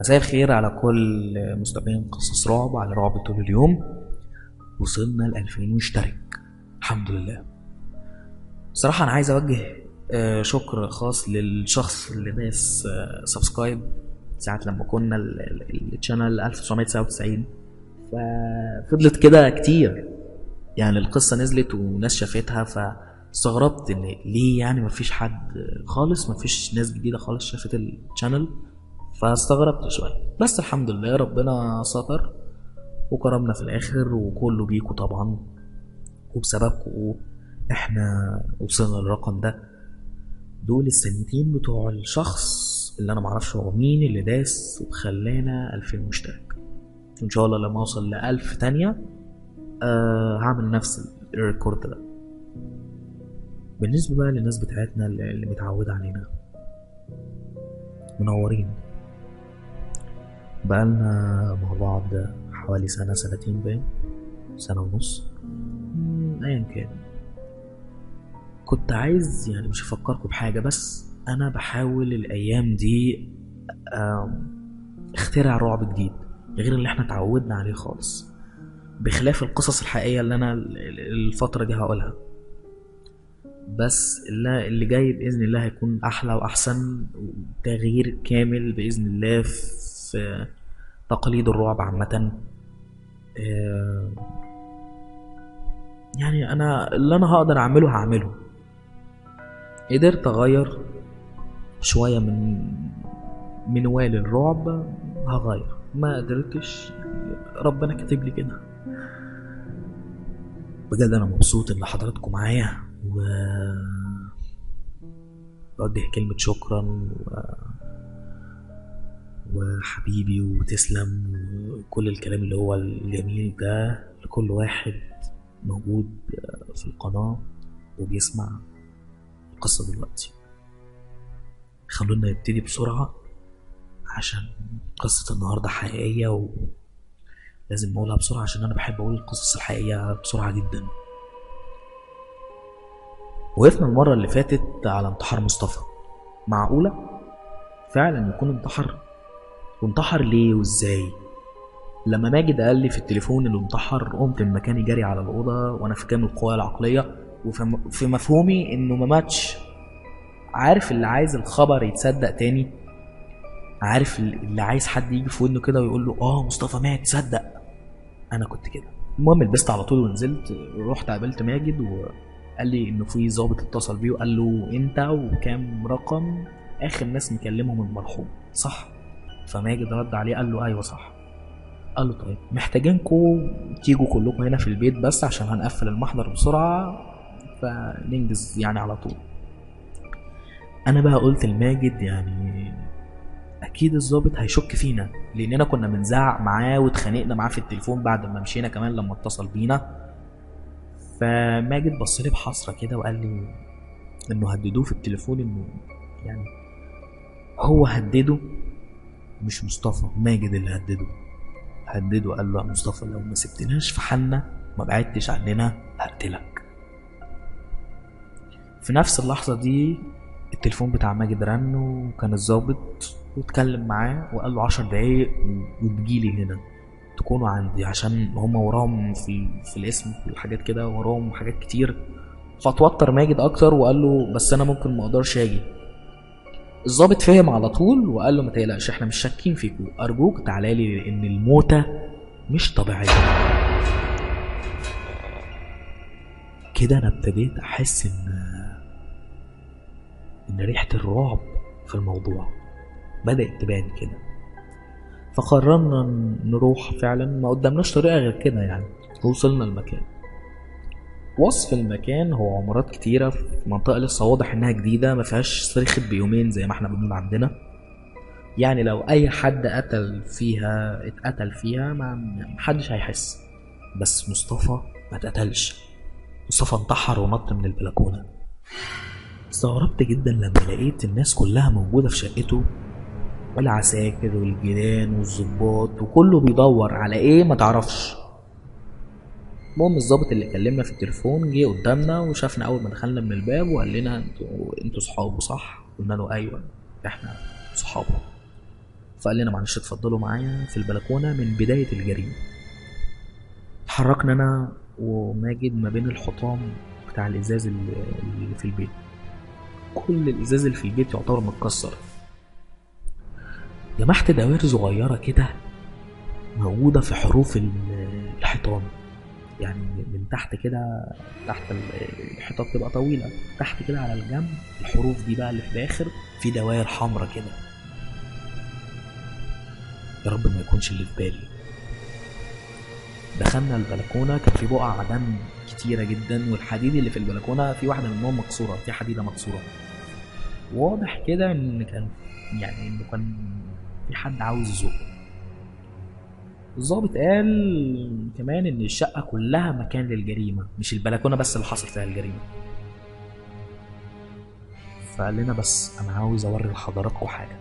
مساء الخير على كل مستمعين قصص رعب على رعب طول اليوم. وصلنا ل 2000 مشترك، الحمد لله. صراحة أنا عايز أوجه شكر خاص للشخص اللي داس سبسكرايب ساعة لما كنا الشانل 1999. ففضلت كده كتير، يعني القصة نزلت وناس شافتها، فاستغربت ان ليه يعني مفيش حد خالص، مفيش ناس جديدة خالص شافت الشانل. فاستغربت شوية، بس الحمد لله ربنا ستر وكرمنا في الاخر، وكله بيكو طبعا، وبسببكم احنا وصلنا للرقم ده. دول الثانيتين بتوع الشخص اللي انا معرفش هو مين اللي داس وخلانا 2000 مشترك. ان شاء الله لما اوصل ل 1000 تانية هعمل نفس الريكورد ده. بالنسبة بقى للناس بتاعتنا اللي متعودة علينا، منورين. بقالنا مع بعض حوالي سنة سنتين، باين سنة ونص، ايا كان. كنت عايز يعني مش افكركم بحاجة، بس انا بحاول الايام دي اخترع رعب جديد غير اللي احنا اتعودنا عليه خالص، بخلاف القصص الحقيقية اللي انا الفترة دي هقولها. بس اللي جاي بإذن الله هيكون أحلى وأحسن، تغيير كامل بإذن الله في تقاليد الرعب عامة. يعني اللي أنا هقدر أعمله هعمله. قدرت أغير شوية من منوال الرعب، هغير. ما قدرتش، ربنا كاتب لي كده. بجد أنا مبسوط إن حضراتكم معايا، بوجه كلمة شكرا وحبيبي وتسلم وكل الكلام اللي هو الجميل ده لكل واحد موجود في القناة وبيسمع القصة دلوقتي. خلونا نبتدي بسرعة عشان قصة النهاردة حقيقية، ولازم نقولها بسرعة عشان أنا بحب أقول القصص الحقيقية بسرعة جدا. وقفنا المرة اللي فاتت على انتحار مصطفى. معقولة فعلا يكون انتحر؟ وانتحر ليه وازاي؟ لما ماجد قال لي في التليفون انه انتحر، قمت من مكاني جري على الأوضة وانا في كامل القوى العقلية وفي مفهومي انه ما ماتش. عارف اللي عايز الخبر يتصدق تاني، عارف اللي عايز حد يجي في ودنه كده ويقول له مصطفى مات صدق. انا كنت كده. المهم لبست على طول ونزلت، رحت قابلت ماجد وقال لي انه في ضابط اتصل بيه وقال له انت وكام رقم اخر ناس مكلمهم المرحوم، صح؟ فماجد رد عليه قال له ايوه صح. قال له طيب محتاجينكم تيجوا كلكم هنا في البيت بس عشان هنقفل المحضر بسرعة فننجز يعني على طول. انا بقى قلت لماجد يعني اكيد الضابط هيشك فينا، لاننا كنا بنزعق معاه واتخانقنا معاه في التليفون بعد ما مشينا كمان لما اتصل بينا. فماجد بص لي بحسره كده وقال لي انه هددوه في التليفون، انه يعني هو هدده مش مصطفى، ماجد اللي هدده قال له يا مصطفى لو ما سبتناش في حالنا ما بعدتش عننا هقتلك. في نفس اللحظة دي التليفون بتاع ماجد رن، وكان الضابط واتكلم معاه وقال له 10 دقايق وتجيلي هنا تكونوا عندي، عشان هما وراهم في الاسم والحاجات كده، وراهم حاجات كتير. فتوتر ماجد اكتر وقال له بس انا ممكن ما اقدرش اجي. الضابط فهم على طول وقال له ما تقلقش احنا مش شاكين فيكوا، ارجوك تعالى لي لان الموتة مش طبيعية. كده انا ابتديت احس ان ريحة الرعب في الموضوع بدأت تبان كده. فقررنا نروح فعلا، ما قدامناش طريقة غير كده يعني. وصلنا المكان. وصف المكان هو عمارات كتيرة في منطقة لسه واضح انها جديدة، ما فيهاش صريخة بيومين زي ما احنا بنقول عندنا. يعني لو اي حد اتقتل فيها ما محدش هيحس. بس مصطفى ما اتقتلش، مصطفى انتحر ونط من البلكونة. استغربت جدا لما لقيت الناس كلها موجودة في شقته، والعساكر والجيران والظباط وكله بيدور على ايه ما تعرفش. المهم الظابط اللي كلمنا في التليفون جه قدامنا وشافنا اول ما دخلنا من الباب وقال لنا انتوا صحابه صح؟ قلنا له ايوه احنا صحابه. فقال لنا معلش اتفضلوا معايا في البلكونه من بدايه الجريمه. اتحركنا انا وماجد ما بين الحطام بتاع الازاز اللي في البيت. كل الازاز اللي في البيت يعتبر متكسر. لمحت دوائر صغيره كده موجوده في حروف الحيطان، يعني من تحت كده، تحت الحيطه بتبقى طويله، تحت كده على الجنب الحروف دي بقى اللي في الاخر في دوائر حمرا كده. يا رب ما يكونش اللي في بالي. دخلنا البلكونه، كان في بقع دم كتيره جدا، والحديد اللي في البلكونه في واحده منهم مكسوره، في حديده مكسوره. واضح كده ان كان في حد عاوز يزقه. الضابط قال كمان ان الشقه كلها مكان للجريمه، مش البلكونه بس اللي حصل فيها الجريمه. فقال لنا بس انا عاوز اوري لحضراتكم حاجه.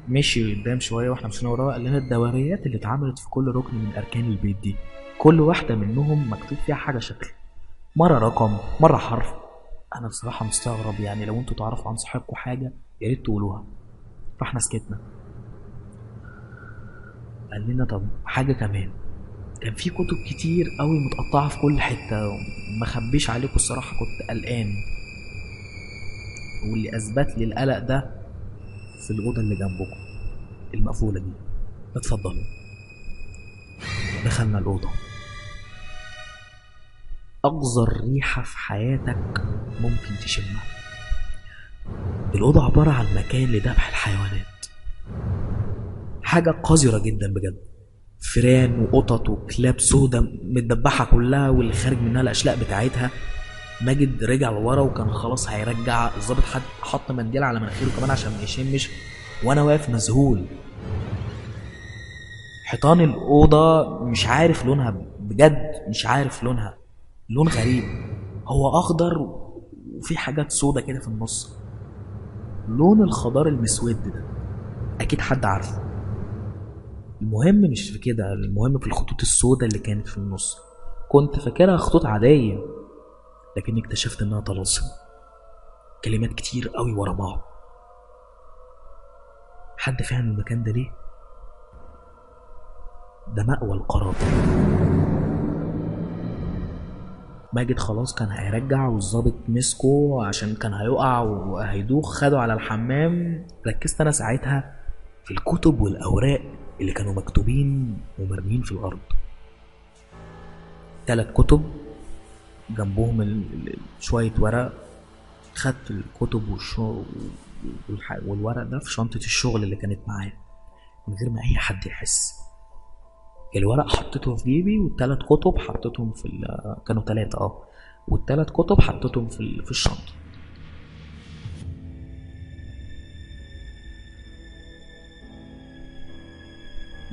مشي قدام شويه واحنا مشينا وراه، قال لنا الدوريات اللي اتعملت في كل ركن من اركان البيت دي كل واحده منهم مكتوب فيها حاجه شكل، مره رقم مره حرف. انا بصراحه مستغرب، يعني لو انتوا تعرفوا عن صاحبكم حاجه يا ريت تقولوها. فاحنا سكتنا. قال لنا طب حاجه كمان، كان في كتب كتير قوي متقطعه في كل حته، ما خبيش عليكم الصراحه كنت قلقان، واللي اثبت لي القلق ده في الاوضه اللي جنبكم المقفوله دي. اتفضلوا. دخلنا الاوضه. اقذر ريحه في حياتك ممكن تشمها. الاوضه عباره عن مكان لذبح الحيوانات، حاجه قذره جدا بجد. فيران وقطط وكلاب سودا متدبحه كلها، واللي خارج منها الاشلاء بتاعتها. ماجد رجع لورا وكان خلاص هيرجع، الظابط حط منديل على مناخيره كمان عشان ما يشمش، وانا واقف مذهول. حيطان الاوضه مش عارف لونها، بجد مش عارف لونها، لون غريب، هو اخضر وفي حاجات سودا كده في النص. لون الخضار المسود ده اكيد حد عارفه. المهم مش في كده، المهم في الخطوط السودا اللي كانت في النص. كنت فاكرها خطوط عاديه، لكن اكتشفت انها طلاسم، كلمات كتير قوي ورا بعض. حد فاهم المكان ده ليه؟ ده مأوى القراطة. ماجد خلاص كان هيرجع، والظابط مسكه عشان كان هيقع وهيدوخ، خده على الحمام. ركزت انا ساعتها في الكتب والاوراق اللي كانوا مكتوبين ومرميين في الارض. 3 كتب جنبهم شوية ورق. خدت الكتب والورق ده في شنطة الشغل اللي كانت معايا من غير ما اي حد يحس. الورق حطيته في جيبي، وال3 كتب حطيتهم كانوا 3 وال3 كتب حطيتهم في الشنطة.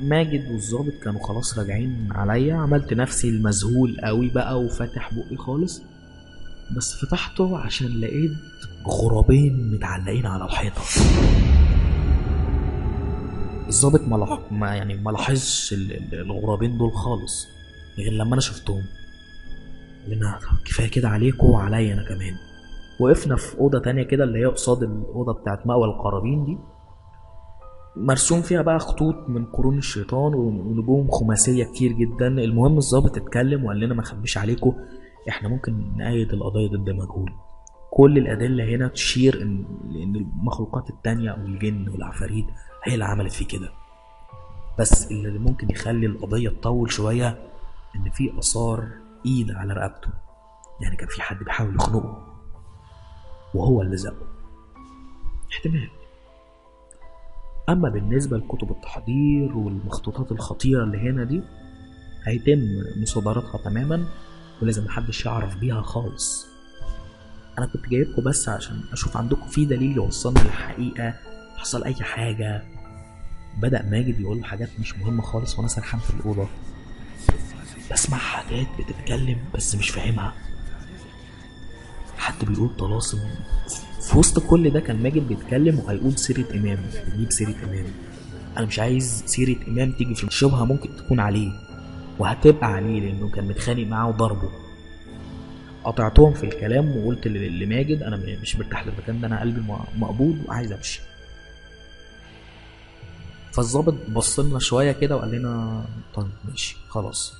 ماجد والظابط كانوا خلاص راجعين عليا. عملت نفسي المذهول قوي بقى وفاتح بقي خالص، بس فتحته عشان لقيت غرابين متعلقين على الحيطة. الظابط ما لاحظش الغرابين دول خالص غير لما انا شفتهم. لنا كفايه كده عليكم وعليا انا كمان. وقفنا في اوضه تانية كده اللي هي قصاد الاوضه بتاعت مأوى القرابين دي، مرسوم فيها بقى خطوط من قرون الشيطان ونجوم خماسيه كتير جدا. المهم الظابط اتكلم وقال لنا ما اخبيش عليكم، احنا ممكن نأيد القضيه ضد مجهول. كل الادله هنا تشير ان المخلوقات التانية او الجن والعفاريت هي اللي عملت فيه كده، بس اللي ممكن يخلي القضيه تطول شويه ان في اثار ايد على رقبته، يعني كان في حد بيحاول يخنقه وهو اللي زقه، احتمال. اما بالنسبه لكتب التحضير والمخطوطات الخطيره اللي هنا دي هيتم مصادرتها تماما، ولازم محدش يعرف بيها خالص. انا كنت جايبكم بس عشان اشوف عندكم في دليل يوصلنا للحقيقه، حصل اي حاجه. بدأ ماجد يقول حاجات مش مهمه خالص وانا سرحان في الاوضه، بسمع حاجات بتتكلم بس مش فاهمها. حد بيقول طلاسم. في وسط كل ده كان ماجد بيتكلم وهيقول سيرة إمام، بيجيب سيرة إمام. أنا مش عايز سيرة إمام تيجي في شبهة ممكن تكون عليه، وهتبقى عليه لأنه كان متخانق معاه وضربه. قطعتهم في الكلام وقلت لماجد أنا مش مرتاح للمكان ده، أنا قلبي مقبوض وعايز أمشي. فالظابط بصلنا شويه كده وقال لنا طيب ماشي خلاص،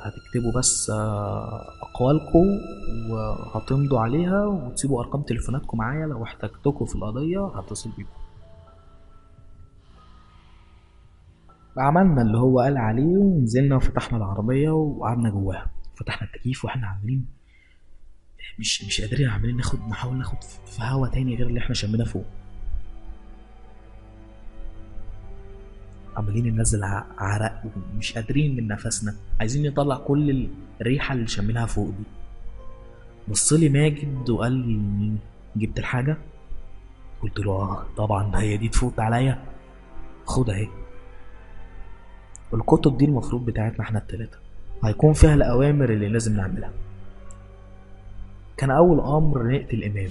هتكتبوا بس اقوالكم وهتمضوا عليها وتسيبوا ارقام تليفوناتكم معايا، لو احتجتكم في القضيه هتصل بيكم. عملنا اللي هو قال عليه ونزلنا وفتحنا العربيه وقعدنا جواها، فتحنا التكييف واحنا عاملين مش قادرين، عاملين نحاول ناخد في هوا تاني غير اللي احنا شميناه فوق، عمالين ننزل عرق ومش قادرين من نفسنا، عايزين نطلع كل الريحه اللي شميناها فوق دي. بصلي ماجد وقال لي جبت الحاجه؟ قلت له طبعا، هي دي تفوت عليا؟ خد اهي. الكتب دي المفروض بتاعتنا احنا التلاتة، هيكون فيها الاوامر اللي لازم نعملها. كان اول امر نقتل امام.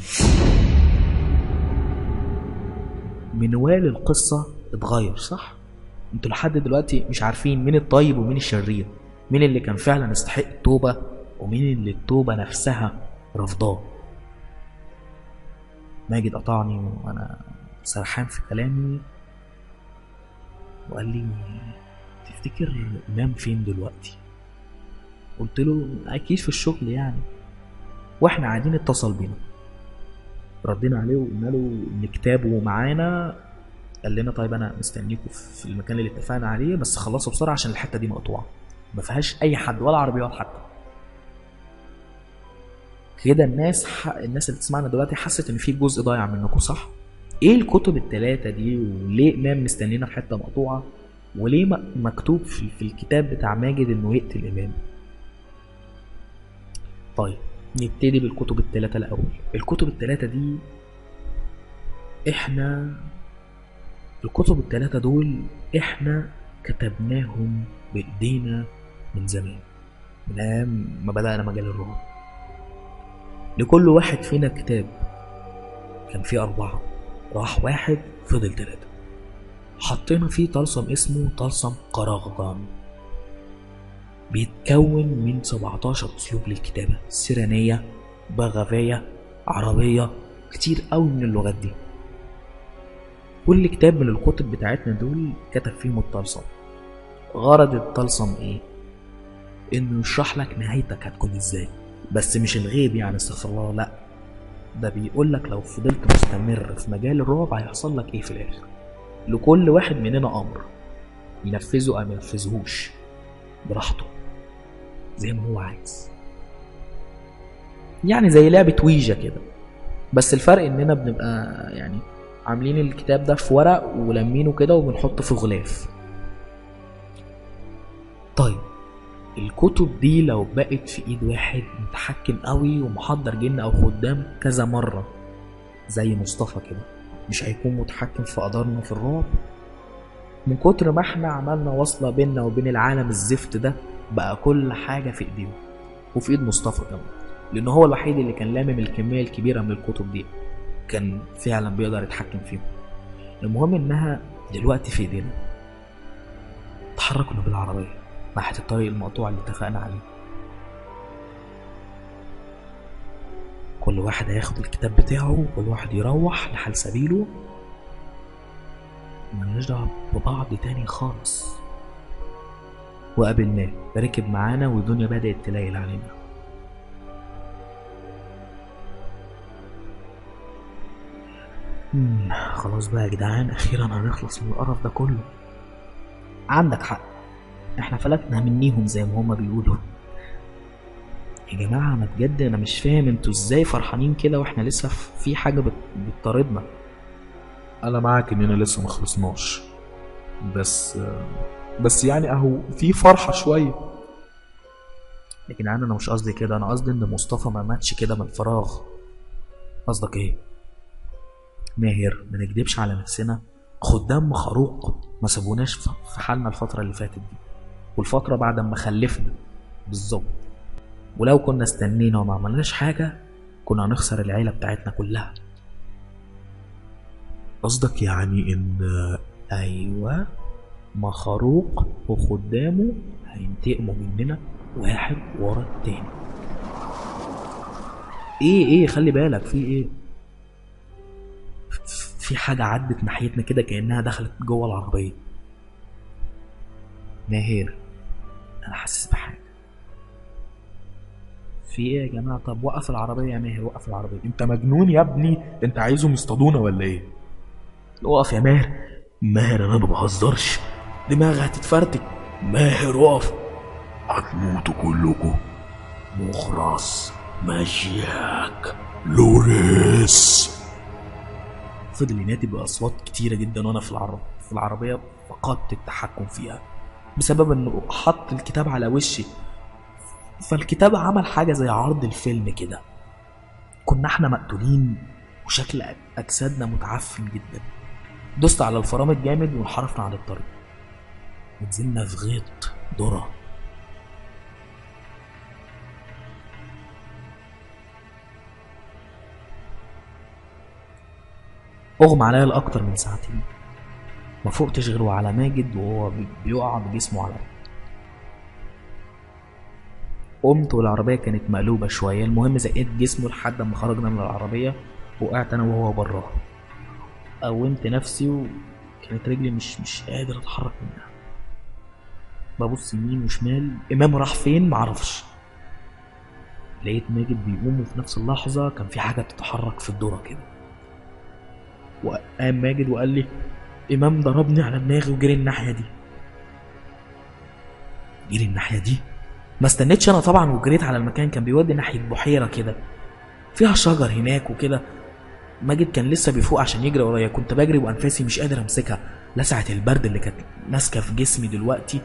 منوال القصة اتغير صح؟ انتوا لحد دلوقتي مش عارفين مين الطيب ومين الشرير، مين اللي كان فعلا يستحق التوبة ومين اللي التوبة نفسها رفضاه. ماجد قطعني وانا سرحان في كلامي وقال لي تفتكر امام فين دلوقتي؟ قلت له اكيد في الشغل يعني. واحنا قاعدين اتصل بينا، ردينا عليه وقلنا له ان كتابه معانا. قال لنا طيب انا مستنيكم في المكان اللي اتفقنا عليه، بس خلصوا بسرعه عشان الحته دي مقطوعه ما فيهاش اي حد ولا عربيات حتى. كده الناس اللي بتسمعنا دلوقتي حست ان في جزء ضايع منكم صح؟ ايه الكتب الثلاثه دي؟ وليه امام مستنينا في حته مقطوعه؟ وليه مكتوب في الكتاب بتاع ماجد انه يقتل امام؟ طيب نبتدي بالكتب الثلاثه الاول. الكتب الثلاثه دي الكتب الثلاثه دول احنا كتبناهم بايدينا من زمان، من ايام ما بدأنا مجال الرعب. لكل واحد فينا كتاب، كان فيه 4، راح واحد فضل 3. حطينا فيه طلسم اسمه طلسم قراغان، بيتكون من 17 اسلوب للكتابة، سيرانية، بغبية، عربية، كتير قوي من اللغات دي. كل كتاب من الكتب بتاعتنا دول كتب فيهم الطلسم. غرض الطلسم ايه؟ انه يشرح لك نهايتك هتكون ازاي، بس مش الغيب يعني استغفر الله، لا، ده بيقول لك لو فضلت مستمر في مجال الرعب هيحصل لك ايه في الاخر. لكل واحد مننا امر ينفذه او ما ينفذهوش براحته زي ما هو عايز، يعني زي لعبة ويجا كده، بس الفرق اننا بنبقى يعني عاملين الكتاب ده في ورق ولمينه كده وبنحطه في غلاف. طيب الكتب دي لو بقت في ايد واحد متحكم قوي ومحضر جن او خدام كذا مرة زي مصطفى كده، مش هيكون متحكم في قدرنا في الرعب؟ من كتر ما احنا عملنا وصلة بيننا وبين العالم الزفت ده، بقى كل حاجة في ايديه وفي ايد مصطفى كمان، لان هو الوحيد اللي كان لامم الكمية الكبيرة من الكتب دي، كان فعلا بيقدر يتحكم فيهم. المهم انها دلوقتي في ايدينا. تحركنا بالعربية ناحية الطريق المقطوع اللي اتفقنا عليه. كل واحد هياخد الكتاب بتاعه وكل واحد يروح لحال سبيله، ملناش دعوة ببعض تاني خالص. وقابلناه ركب معانا والدنيا بدأت تليل علينا. خلاص بقى يا جدعان، اخيرا هنخلص من القرف ده كله. عندك حق، احنا فلتنا منيهم زي ما هما بيقولوا. يا جماعة ما بجد انا مش فاهم انتوا ازاي فرحانين كده واحنا لسه في حاجة بتطاردنا. انا معاك اننا لسه ما خلصناش، بس يعني اهو في فرحة شوية. يا جدعان انا مش قصدي كده، انا قصدي ان مصطفى ما ماتش كده من فراغ. قصدك ايه؟ ماهر ما نكدبش على نفسنا، خدام خروق ما سابوناش في حالنا الفترة اللي فاتت دي والفترة بعد ما خلفنا بالظبط، ولو كنا استنينا وما عملناش حاجة كنا هنخسر العيلة بتاعتنا كلها. قصدك يعني ان ايوه، مخروق وخدامه هينتقموا مننا واحد ورا التاني. ايه خلي بالك في ايه؟ في حاجة عدت ناحيتنا كده كأنها دخلت جوه العربية. ماهر أنا حاسس بحاجة. في إيه يا جماعة؟ طب وقف العربية يا ماهر، وقف العربية. انت مجنون يا ابني؟ انت عايزهم يصطادونا ولا ايه؟ وقف يا ماهر. ماهر أنا ما بهزرش، دماغي هتتفرتك. ماهر وقف. هتموتوا كلكم. مخرس ماشياك. لوريس. فضل ينادي بأصوات كتيرة جدا وأنا في العربية فقدت التحكم فيها بسبب إنه حط الكتاب على وشي. فالكتاب عمل حاجة زي عرض الفيلم كده. كنا احنا مقتولين وشكل أجسادنا متعفن جدا. دوست على الفرامل جامد وانحرفنا عن الطريق ونزلنا في غيط ذرة. اغمى عليا لأكتر من ساعتين، ما فوقتش غير وعلى ماجد وهو بيقع بجسمه على الأرض. قمت والعربية كانت مقلوبة شوية، المهم زقيت جسمه لحد ما خرجنا من العربية وقعت أنا وهو براها. قومت نفسي وكانت رجلي مش قادر أتحرك منها. ببص يمين وشمال، إمام راح فين معرفش. لقيت ماجد بيقوم وفي نفس اللحظة كان في حاجة بتتحرك في الدورة كده. وقام ماجد وقال لي إمام ضربني على دماغي وجري الناحية دي. جري الناحية دي؟ ما استنيتش انا طبعا وجريت على المكان. كان بيودي ناحيه بحيره كده فيها شجر هناك وكده. ماجد كان لسه بيفوق عشان يجري ورايا. كنت بجري وانفاسي مش قادر امسكها، لسعه البرد اللي كانت ماسكه في جسمي دلوقتي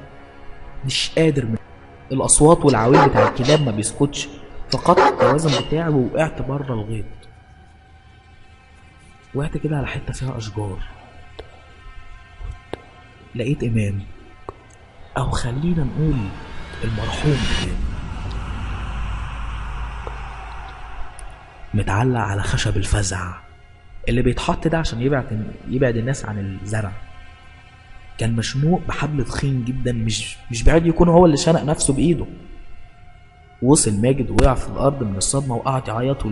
مش قادر. من الاصوات والعويل بتاع الكلاب ما بيسكتش، فقدت التوازن بتاعي ووقعت بره الغيط. وقعت كده على حته فيها اشجار. لقيت امام، او خلينا نقول المرحوم امام، متعلق على خشب الفزع اللي بيتحط ده عشان يبعد الناس عن الزرع. كان مشنوق بحبل تخين جدا، مش بعيد يكون هو اللي شنق نفسه بايده. وصل ماجد وقع في الارض من الصدمه وقعد يعيط،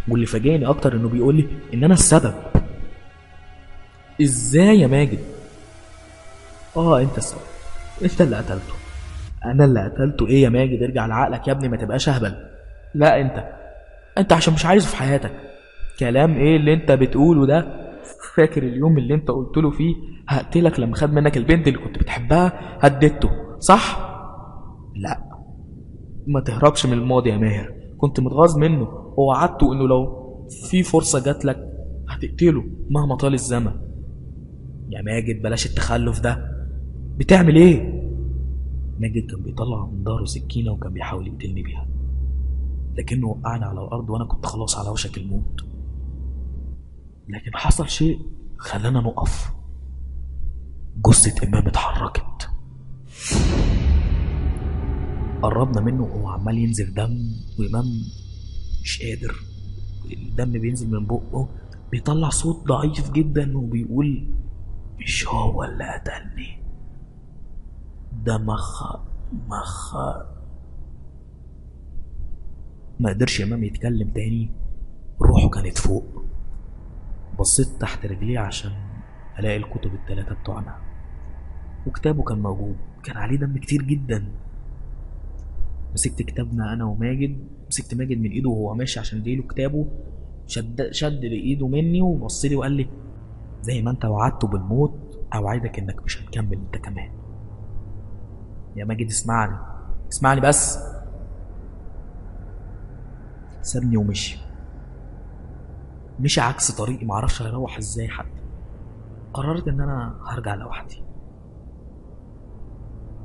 واللي فاجئني اكتر انه بيقول لي ان انا السبب. ازاي يا ماجد؟ انت السبب، انت اللي قتلته. انا اللي قتلته؟ ايه يا ماجد؟ ارجع لعقلك يا ابني، ما تبقاش اهبل. لا انت عشان مش عايزه في حياتك. كلام ايه اللي انت بتقوله ده؟ فاكر اليوم اللي انت قلت له فيه هقتلك لما خد منك البنت اللي كنت بتحبها؟ هددته صح؟ لا، ما تهربش من الماضي يا ماهر. كنت متغاظ منه ووعدته انه لو في فرصة جات لك هتقتله مهما طال الزمن. يا ماجد بلاش التخلف ده. بتعمل ايه؟ ماجد كان بيطلع من ظهره سكينة وكان بيحاول يقتلني بيها، لكنه وقعني على الأرض وأنا كنت خلاص على وشك الموت. لكن حصل شيء خلانا نقف. جثة إمام اتحركت. قربنا منه وهو عمال ينزل دم، وإمام مش قادر. الدم بينزل من بقه، بيطلع صوت ضعيف جدا وبيقول مش هو اللي قتلني، ده مخ. ما قدرش إمام يتكلم تاني، روحه كانت فوق. بصيت تحت رجليه عشان ألاقي الكتب الثلاثة بتوعنا، وكتابه كان موجود، كان عليه دم كتير جدا. مسكت كتابنا أنا وماجد، مسكت ماجد من إيده وهو ماشي عشان اديله كتابه. شد بإيده مني وبصلي وقال لي زي ما أنت وعدته بالموت أوعدك إنك مش هتكمل أنت كمان. يا ماجد اسمعني بس. سابني ومشي عكس طريقي، معرفش هيروح ازاي. حتى قررت ان انا هرجع لوحدي،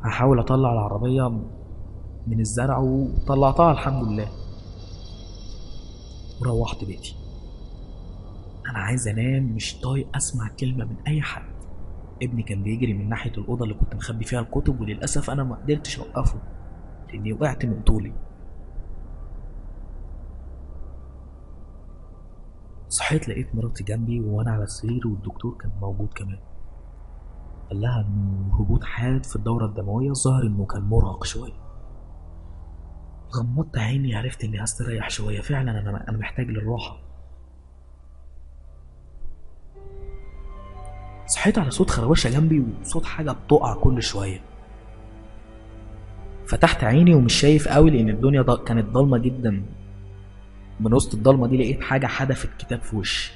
هحاول اطلع العربية من الزرع، وطلعتها الحمد لله وروحت بيتي. انا عايز انام، مش طايق اسمع كلمة من اي حد. ابني كان بيجري من ناحية الأوضة اللي كنت مخبي فيها الكتب، وللأسف انا ما قدرتش اوقفه لاني وقعت من طولي. صحيت لقيت مراتي جنبي وانا على السرير، والدكتور كان موجود كمان. قال لها انه هبوط حاد في الدورة الدموية، ظهر انه كان مرهق شوية. غمضت عيني، عرفت اني هستريح شوية. فعلا انا محتاج للراحة. صحيت على صوت خروشه جنبي وصوت حاجه بتقع كل شويه. فتحت عيني ومش شايف قوي لان الدنيا كانت ضلمه جدا. من وسط الضلمه دي لقيت حاجه حدفت كتاب في وشي.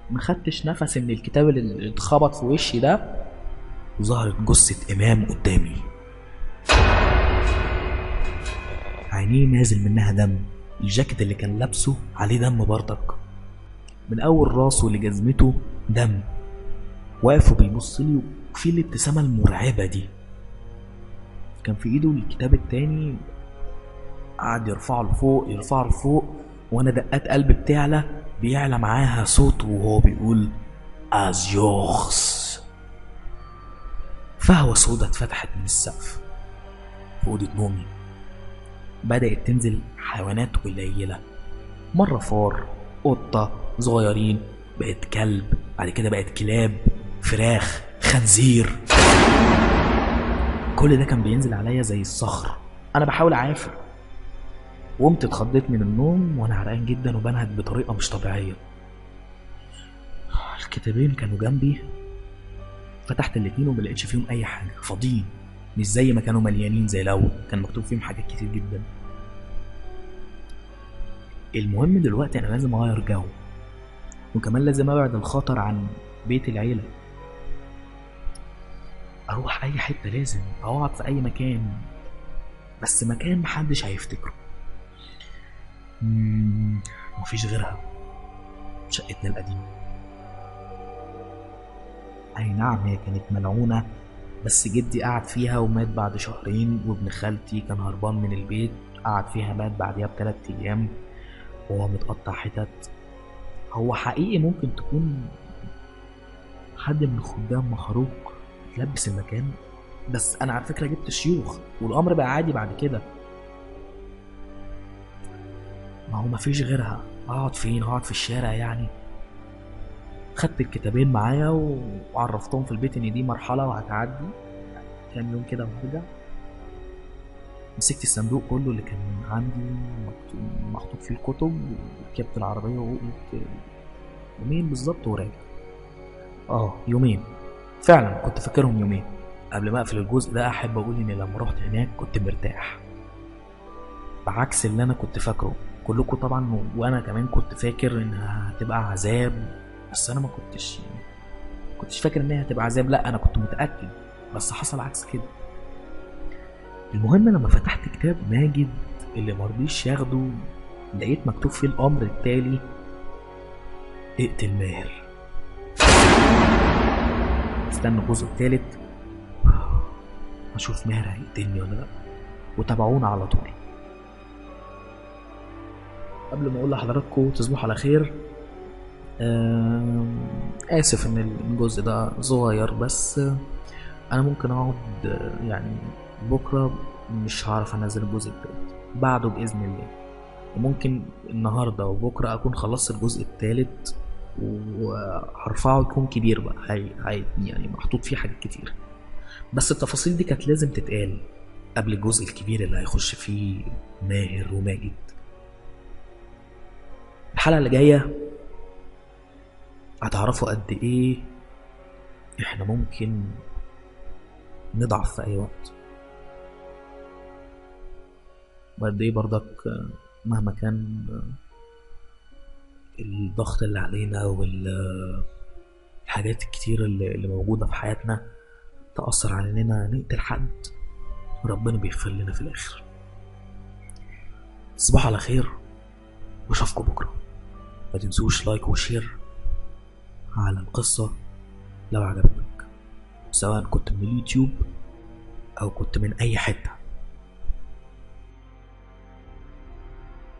ما خدتش نفس من الكتاب اللي اتخبط في وشي ده وظهرت جثه امام قدامي، عينيه نازل منها دم، الجاكيت اللي كان لابسه عليه دم برضك، من اول راسه لجزمته دم. واقف وبيبص لي وفي الابتسامه المرعبه دي. كان في ايده الكتاب التاني، قعد يرفعه لفوق وانا دقات قلبي بيعلى معاها صوته وهو بيقول ازيوخس. فهوة سودا اتفتحت من السقف في اوضه نومي. بدأت تنزل حيوانات قليلة، مرة فار، قطة صغيرين، بقت كلب، بعد كده بقت كلاب، فراخ، خنزير. كل ده كان بينزل عليا زي الصخر. انا بحاول اعافر. قمت اتخضيت من النوم وانا عرقان جدا وبنهج بطريقة مش طبيعية. الكتابين كانوا جنبي، فتحت الاتنين وملقتش فيهم اي حاجة، فاضيين، مش زي ما كانوا مليانين زي الاول، كان مكتوب فيهم حاجات كتير جدا. المهم دلوقتي انا لازم اغير جو، وكمان لازم ابعد الخطر عن بيت العيلة. اروح اي حتة، لازم اقعد في اي مكان، بس مكان محدش هيفتكره. مفيش غيرها، شقتنا القديمة. اي نعم هي كانت ملعونة، بس جدي قعد فيها ومات بعد شهرين، وابن خالتي كان هربان من البيت قعد فيها، مات بعدها ب3 أيام وهو متقطع حتت. هو حقيقي ممكن تكون حد من خدام مخروق تلبس المكان، بس انا على فكرة جبت شيوخ والامر بقى عادي بعد كده. ما هو مفيش غيرها، اقعد فين؟ اقعد في الشارع يعني. خدت الكتابين معايا وعرفتهم في البيت ان دي مرحلة وهتعدي، كام يوم كده وهرجع. مسكت الصندوق كله اللي كان عندي محطوط فيه الكتب، وركبت العربية وقلت يومين بالظبط وراجع. يومين فعلا، كنت فاكرهم يومين. قبل ما اقفل الجزء ده احب اقول اني لما رحت هناك كنت مرتاح، بعكس اللي انا كنت فاكره. كلكم طبعا وانا كمان كنت فاكر انها هتبقى عذاب، بس انا ما كنتش فاكر انها هتبقى عذاب، لا انا كنت متاكد، بس حصل عكس كده. المهم لما فتحت كتاب ماجد اللي مرضيش ياخده، لقيت مكتوب فيه الامر التالي: اقتل ماهر. استنى الجزء التالت اشوف ماهر هيقتلني ولا لا، وتابعونا على طول. قبل ما اقول لحضراتكم تصبحوا على خير، اسف ان الجزء ده صغير، بس انا ممكن اقعد يعني بكره مش هعرف انزل الجزء التالت، بعده باذن الله. وممكن النهارده وبكره اكون خلصت الجزء التالت وهرفعه يكون كبير بقى، هي يعني محطوط فيه حاجات كتير، بس التفاصيل دي كانت لازم تتقال قبل الجزء الكبير اللي هيخش فيه ماهر وماجد. الحلقة اللي جاية هتعرفوا قد ايه احنا ممكن نضعف في اي وقت، وقد ايه برضك مهما كان الضغط اللي علينا والحاجات الكتير اللي موجودة في حياتنا تأثر على اننا نقتل حد، وربنا بيغفر لنا في الاخر. تصبحوا على خير واشوفكم بكره. ما تنسوش لايك وشير على القصة لو عجبتك، سواء كنت من اليوتيوب او كنت من اي حتة.